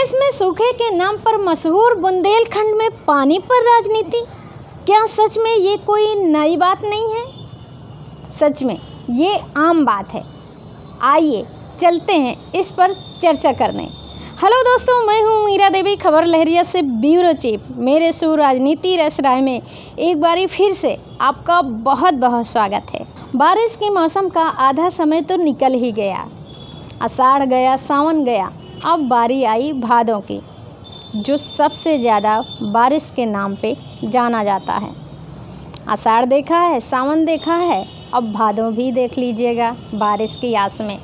देश में सूखे के नाम पर मशहूर बुंदेलखंड में पानी पर राजनीति, क्या सच में ये कोई नई बात नहीं है? सच में ये आम बात है। आइए चलते हैं इस पर चर्चा करने। हेलो दोस्तों, मैं हूँ मीरा देवी, खबर लहरिया से ब्यूरो चीफ। मेरे शो राजनीति रस राय में एक बारी फिर से आपका बहुत बहुत स्वागत है। बारिश के मौसम का आधा समय तो निकल ही गया। आषाढ़ गया, सावन गया, अब बारी आई भादों की, जो सबसे ज़्यादा बारिश के नाम पे जाना जाता है। आषाढ़ देखा है, सावन देखा है, अब भादों भी देख लीजिएगा बारिश की आस में।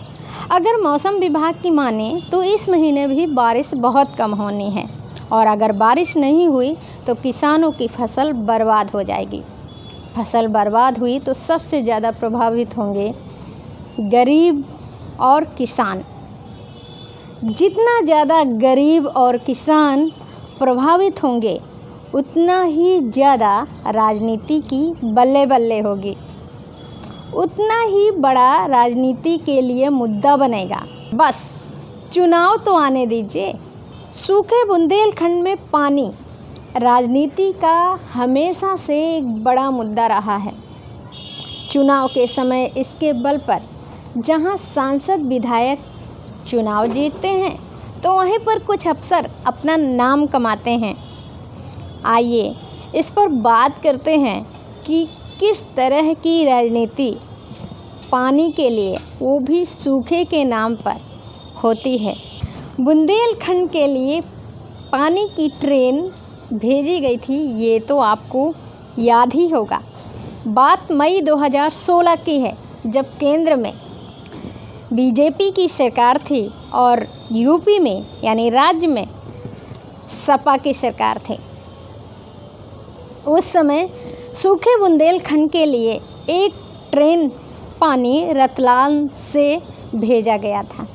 अगर मौसम विभाग की माने तो इस महीने भी बारिश बहुत कम होनी है, और अगर बारिश नहीं हुई तो किसानों की फसल बर्बाद हो जाएगी। फसल बर्बाद हुई तो सबसे ज़्यादा प्रभावित होंगे गरीब और किसान। जितना ज़्यादा गरीब और किसान प्रभावित होंगे, उतना ही ज़्यादा राजनीति की बल्ले बल्ले होगी, उतना ही बड़ा राजनीति के लिए मुद्दा बनेगा। बस चुनाव तो आने दीजिए। सूखे बुंदेलखंड में पानी राजनीति का हमेशा से एक बड़ा मुद्दा रहा है। चुनाव के समय इसके बल पर जहां सांसद विधायक चुनाव जीतते हैं, तो वहीं पर कुछ अफसर अपना नाम कमाते हैं। आइए इस पर बात करते हैं कि किस तरह की राजनीति पानी के लिए, वो भी सूखे के नाम पर होती है। बुंदेलखंड के लिए पानी की ट्रेन भेजी गई थी, ये तो आपको याद ही होगा। बात मई 2016 की है, जब केंद्र में बीजेपी की सरकार थी और यूपी में यानी राज्य में सपा की सरकार थी। उस समय सूखे बुंदेलखंड के लिए एक ट्रेन पानी रतलाम से भेजा गया था।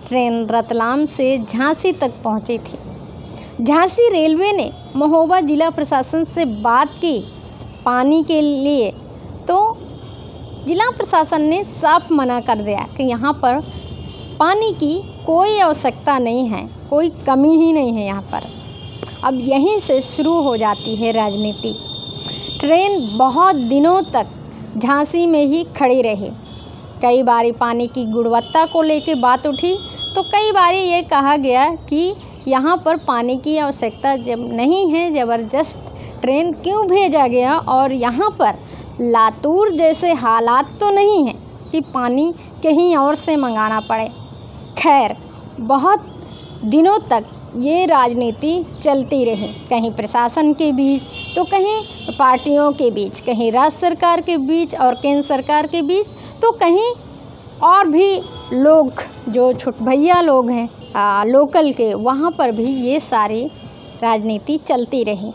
ट्रेन रतलाम से झांसी तक पहुंची थी। झांसी रेलवे ने महोबा जिला प्रशासन से बात की पानी के लिए, तो जिला प्रशासन ने साफ मना कर दिया कि यहाँ पर पानी की कोई आवश्यकता नहीं है, कोई कमी ही नहीं है यहाँ पर। अब यहीं से शुरू हो जाती है राजनीति। ट्रेन बहुत दिनों तक झांसी में ही खड़ी रही। कई बारी पानी की गुणवत्ता को लेकर बात उठी, तो कई बारी ये कहा गया कि यहाँ पर पानी की आवश्यकता जब नहीं है, ज़बरदस्त ट्रेन क्यों भेजा गया, और यहाँ पर लातूर जैसे हालात तो नहीं हैं कि पानी कहीं और से मंगाना पड़े। खैर, बहुत दिनों तक ये राजनीति चलती रही, कहीं प्रशासन के बीच तो कहीं पार्टियों के बीच, कहीं राज्य सरकार के बीच और केंद्र सरकार के बीच, तो कहीं और भी लोग जो छोट भैया लोग हैं लोकल के, वहाँ पर भी ये सारी राजनीति चलती रही।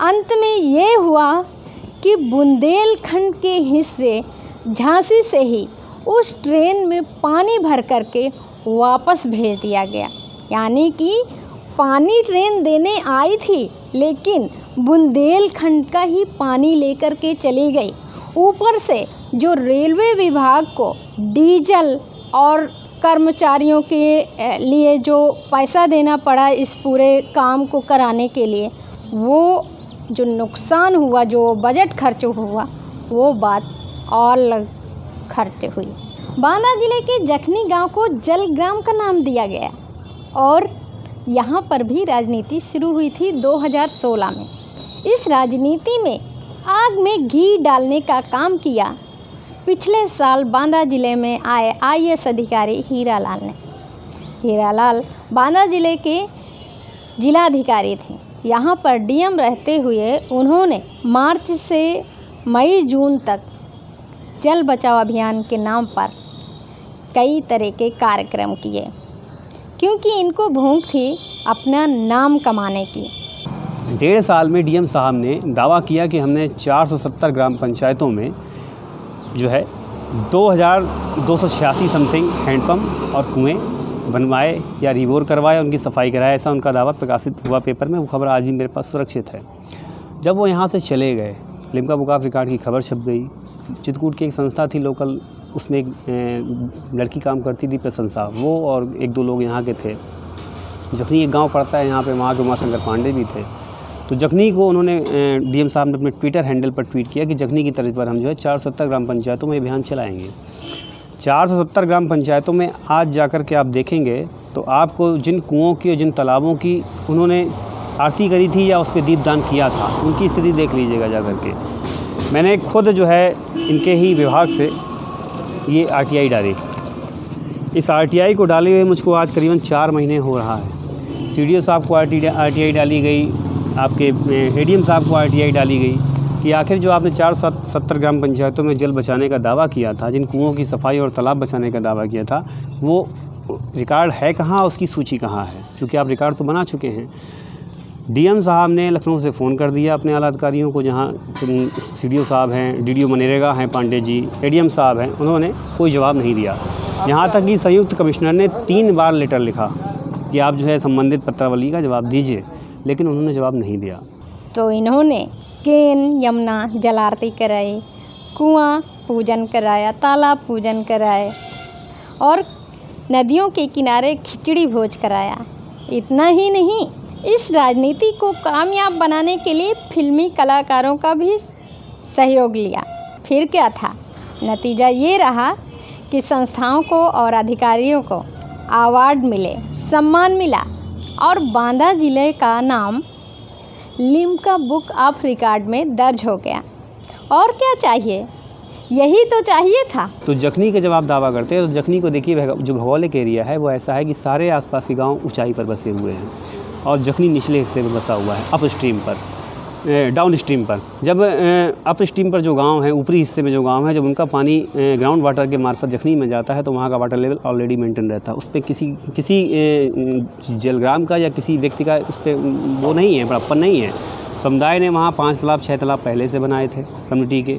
अंत में ये हुआ कि बुंदेलखंड के हिस्से झांसी से ही उस ट्रेन में पानी भर करके वापस भेज दिया गया। यानी कि पानी ट्रेन देने आई थी, लेकिन बुंदेलखंड का ही पानी लेकर के चली गई। ऊपर से जो रेलवे विभाग को डीजल और कर्मचारियों के लिए जो पैसा देना पड़ा इस पूरे काम को कराने के लिए, वो जो नुकसान हुआ, जो बजट खर्च हुआ, वो बात और खर्च हुई। बांदा जिले के जखनी गांव को जलग्राम का नाम दिया गया, और यहाँ पर भी राजनीति शुरू हुई थी 2016 में। इस राजनीति में आग में घी डालने का काम किया पिछले साल बांदा जिले में आए IAS अधिकारी हीरालाल ने। हीरालाल बांदा जिले के जिलाधिकारी थे। यहाँ पर DM रहते हुए उन्होंने मार्च से मई जून तक जल बचाओ अभियान के नाम पर कई तरह के कार्यक्रम किए, क्योंकि इनको भूख थी अपना नाम कमाने की। 1.5 साल में DM साहब ने दावा किया कि हमने 470 ग्राम पंचायतों में जो है 2286 समथिंग हैंडपम्प और कुएँ बनवाए या रिवोर करवाए, उनकी सफाई कराए। ऐसा उनका दावा प्रकाशित हुआ पेपर में। वो खबर आज भी मेरे पास सुरक्षित है। जब वो यहाँ से चले गए, लिम्का बुक ऑफ रिकॉर्ड की खबर छप गई। चित्रकूट की एक संस्था थी लोकल, उसमें एक लड़की काम करती थी प्रशंसा, वो और 1-2 लोग यहाँ के थे। जखनी एक गांव पड़ता है यहाँ पे, वहाँ के उमाशंकर पांडे भी थे। तो जखनी को उन्होंने डीएम साहब ने अपने ट्विटर हैंडल पर ट्वीट किया कि जखनी की तर्ज पर हम जो है 470 ग्राम पंचायतों में अभियान चलाएँगे। 470 ग्राम पंचायतों में आज जाकर के आप देखेंगे तो आपको जिन कुओं की और जिन तालाबों की उन्होंने आरती करी थी या उस पर दीपदान किया था, उनकी स्थिति देख लीजिएगा जा कर के। मैंने खुद जो है इनके ही विभाग से ये आरटीआई डाली। इस आरटीआई को डाले हुए मुझको आज करीबन 4 महीने हो रहा है। सीडीओ साहब को आरटीआई डाली गई, आपके एडीएम साहब को आरटीआई डाली गई कि आखिर जो आपने 470 ग्राम पंचायतों में जल बचाने का दावा किया था, जिन कुओं की सफाई और तालाब बचाने का दावा किया था, वो रिकॉर्ड है कहाँ, उसकी सूची कहाँ है? क्योंकि आप रिकॉर्ड तो बना चुके हैं। डीएम साहब ने लखनऊ से फ़ोन कर दिया अपने आला अधिकारियों को, जहाँ सीडीओ साहब हैं, डीडीओ मनरेगा हैं पांडे जी, एडीएम साहब हैं, उन्होंने कोई जवाब नहीं दिया। यहाँ तक कि संयुक्त कमिश्नर ने 3 बार लेटर लिखा कि आप जो है संबंधित पत्रावली का जवाब दीजिए, लेकिन उन्होंने जवाब नहीं दिया। तो इन्होंने केन यमुना जल आरती कराई, कुआं पूजन कराया, तालाब पूजन कराए और नदियों के किनारे खिचड़ी भोज कराया। इतना ही नहीं, इस राजनीति को कामयाब बनाने के लिए फिल्मी कलाकारों का भी सहयोग लिया। फिर क्या था? नतीजा ये रहा कि संस्थाओं को और अधिकारियों को अवार्ड मिले, सम्मान मिला और बांदा ज़िले का नाम लिम्का बुक ऑफ रिकॉर्ड में दर्ज हो गया। और क्या चाहिए? यही तो चाहिए था। तो जखनी के जब आप दावा करते हैं तो जखनी को देखिए, जो भौगोलिक एरिया है वो ऐसा है कि सारे आसपास के गांव ऊंचाई पर बसे हुए हैं और जखनी निचले हिस्से में बसा हुआ है, अप स्ट्रीम पर, डाउन स्ट्रीम पर। जब अप स्ट्रीम पर जो गांव है, ऊपरी हिस्से में जो गांव है, जब उनका पानी ग्राउंड वाटर के मार्फत जखनी में जाता है तो वहाँ का वाटर लेवल ऑलरेडी मेंटेन रहता है। उस पर किसी जलग्राम का या किसी व्यक्ति का उस पर वो नहीं है, बड़प्पन नहीं है। समुदाय ने वहाँ 5 तालाब 6 तालाब पहले से बनाए थे कम्युनिटी के।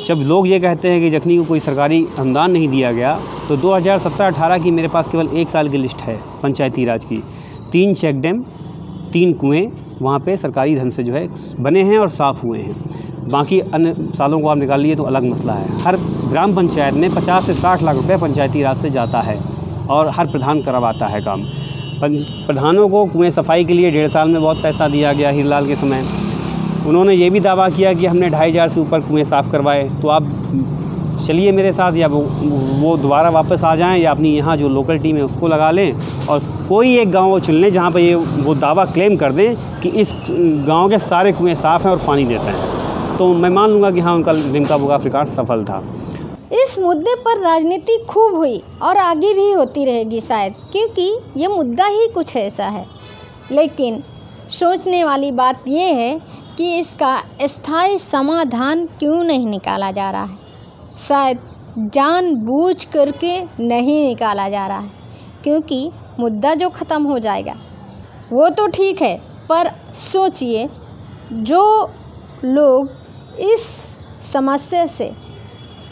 जब लोग ये कहते हैं कि जखनी को कोई सरकारी अनुदान नहीं दिया गया, तो 2017-18 की मेरे पास केवल 1 साल की लिस्ट है पंचायती राज की। 3 चेक डैम, 3 कुएँ वहाँ पे सरकारी धन से जो है बने हैं और साफ़ हुए हैं। बाकी अन्य सालों को आप निकाल लिए तो अलग मसला है। हर ग्राम पंचायत में 50 से 60 लाख रुपए पंचायती राज से जाता है और हर प्रधान करवाता है काम। प्रधानों को कुएँ सफाई के लिए 1.5 साल में बहुत पैसा दिया गया हीरलाल के समय। उन्होंने ये भी दावा किया कि हमने 2,500 से ऊपर कुएँ साफ़ करवाए। तो आप चलिए मेरे साथ, या वो दोबारा वापस आ जाएं या अपनी यहाँ जो लोकल टीम है उसको लगा लें और कोई एक गांव वो चुन लें जहाँ पर वो दावा क्लेम कर दें कि इस गांव के सारे कुएँ साफ़ हैं और पानी देते हैं, तो मैं मान लूँगा कि हाँ, उनका लिम्का बुक ऑफ रिकॉर्ड सफल था। इस मुद्दे पर राजनीति खूब हुई और आगे भी होती रहेगी शायद, क्योंकि ये मुद्दा ही कुछ ऐसा है। लेकिन सोचने वाली बात ये है कि इसका स्थायी समाधान क्यों नहीं निकाला जा रहा है। शायद जानबूझ करके नहीं निकाला जा रहा है, क्योंकि मुद्दा जो ख़त्म हो जाएगा वो तो ठीक है, पर सोचिए जो लोग इस समस्या से,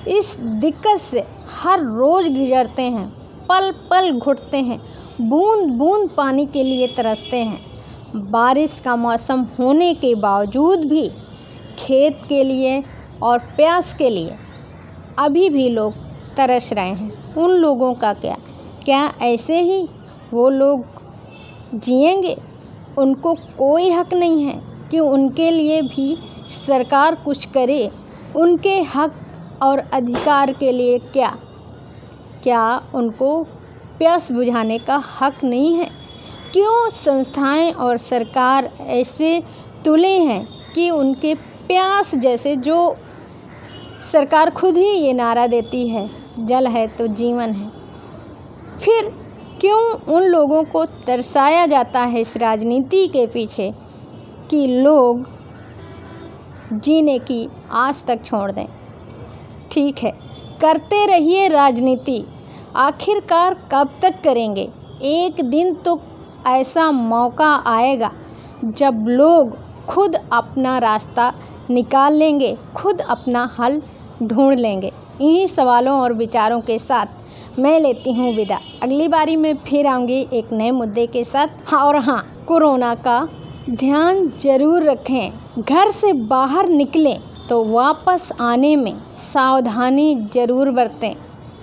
इस दिक्कत से हर रोज़ गुजरते हैं, पल पल घुटते हैं, बूंद बूंद पानी के लिए तरसते हैं, बारिश का मौसम होने के बावजूद भी खेत के लिए और प्यास के लिए अभी भी लोग तरस रहे हैं। उन लोगों का क्या ऐसे ही वो लोग जिएंगे? उनको कोई हक नहीं है कि उनके लिए भी सरकार कुछ करे। उनके हक और अधिकार के लिए क्या उनको प्यास बुझाने का हक नहीं है? क्यों संस्थाएं और सरकार ऐसे तुले हैं कि उनके प्यास जैसे, जो सरकार खुद ही ये नारा देती है, जल है तो जीवन है, फिर क्यों उन लोगों को तरसाया जाता है इस राजनीति के पीछे कि लोग जीने की आस तक छोड़ दें? ठीक है, करते रहिए राजनीति, आखिरकार कब तक करेंगे? एक दिन तो ऐसा मौका आएगा जब लोग खुद अपना रास्ता निकाल लेंगे, खुद अपना हल ढूंढ लेंगे। इन्हीं सवालों और विचारों के साथ मैं लेती हूँ विदा। अगली बारी में फिर आऊँगी एक नए मुद्दे के साथ। हाँ, और हाँ, कोरोना का ध्यान ज़रूर रखें। घर से बाहर निकलें तो वापस आने में सावधानी ज़रूर बरतें।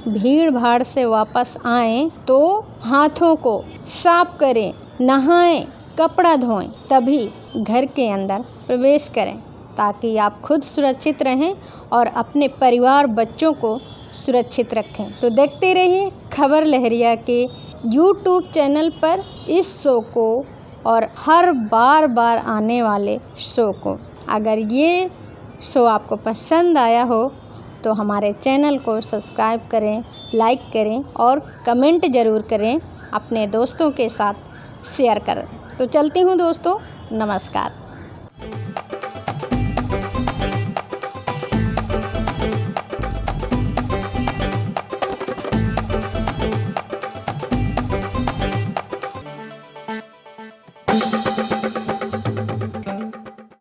भीड़ भाड़ से वापस आएं तो हाथों को साफ करें, नहाएं, कपड़ा धोएं, तभी घर के अंदर प्रवेश करें ताकि आप खुद सुरक्षित रहें और अपने परिवार बच्चों को सुरक्षित रखें। तो देखते रहिए खबर लहरिया के यूट्यूब चैनल पर इस शो को और हर बार आने वाले शो को। अगर ये शो आपको पसंद आया हो तो हमारे चैनल को सब्सक्राइब करें, लाइक करें और कमेंट ज़रूर करें, अपने दोस्तों के साथ शेयर करें। तो चलती हूँ दोस्तों, नमस्कार।